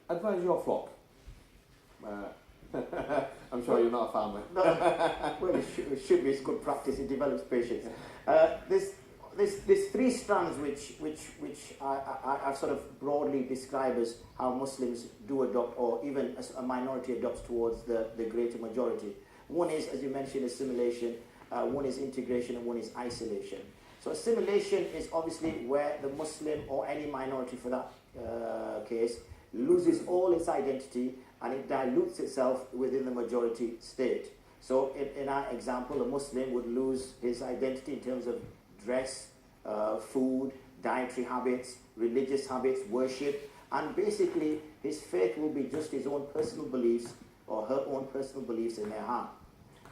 advise your flock. I'm sure you're not a farmer. No, well, it should be. It's good practice. It develops patience. There's three strands which I sort of broadly describe as how Muslims do adopt, or even as a minority adopts towards the greater majority. One is, as you mentioned, assimilation. One is integration, and one is isolation. So assimilation is obviously where the Muslim, or any minority for that case, loses all its identity and it dilutes itself within the majority state. So in our example, a Muslim would lose his identity in terms of dress, food, dietary habits, religious habits, worship, and basically his faith will be just his own personal beliefs or her own personal beliefs in their heart.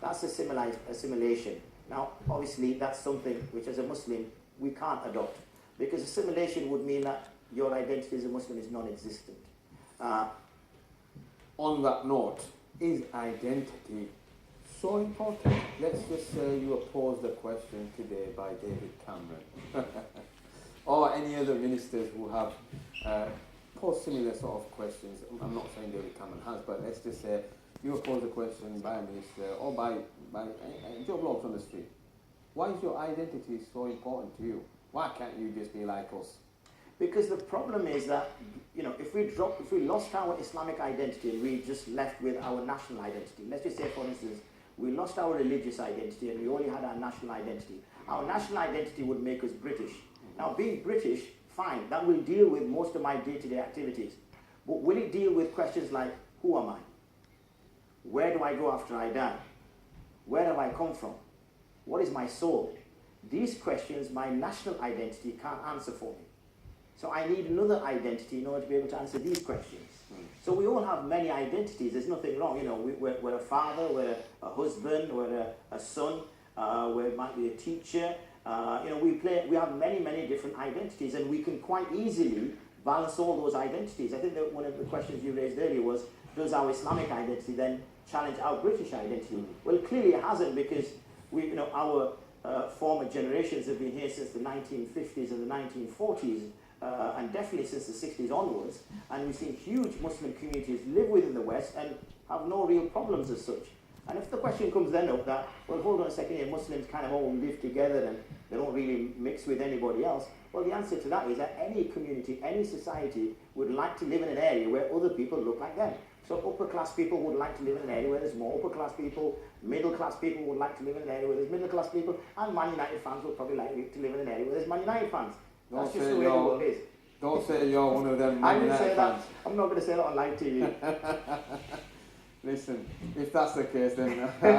That's assimilation. Now, obviously, that's something which as a Muslim we can't adopt, because assimilation would mean that your identity as a Muslim is non-existent. On that note, is identity so important? Let's just say you oppose the question today by David Cameron or any other ministers who have posed similar sort of questions. I'm not saying David Cameron has, but let's just say you oppose a question by a minister or by Joe Bloggs on the street. Why is your identity so important to you? Why can't you just be like us? Because the problem is that, if we lost our Islamic identity and we just left with our national identity, let's just say, for instance, we lost our religious identity and we only had our national identity. Our national identity would make us British. Now, being British, fine, that will deal with most of my day-to-day activities. But will it deal with questions like, who am I? Where do I go after I die? Where have I come from? What is my soul? These questions my national identity can't answer for me. So I need another identity in order to be able to answer these questions. So we all have many identities. There's nothing wrong. We're a father, we're a husband, we're a son, we might be a teacher. We have many, many different identities, and we can quite easily balance all those identities. I think that one of the questions you raised earlier was, does our Islamic identity then challenge our British identity? Well, clearly it hasn't, because our former generations have been here since the 1950s and the 1940s. And definitely since the 60s onwards, and we've seen huge Muslim communities live within the West and have no real problems as such. And if the question comes then up that, well, hold on a second here, Muslims kind of all live together and they don't really mix with anybody else, well, the answer to that is that any community, any society would like to live in an area where other people look like them. So upper class people would like to live in an area where there's more upper class people, middle class people would like to live in an area where there's middle class people, and Man United fans would probably like to live in an area where there's Man United fans. That's just the way the world is. Don't say you're one of them Man United fans. I'm not going to say that on live TV. Listen, if that's the case, then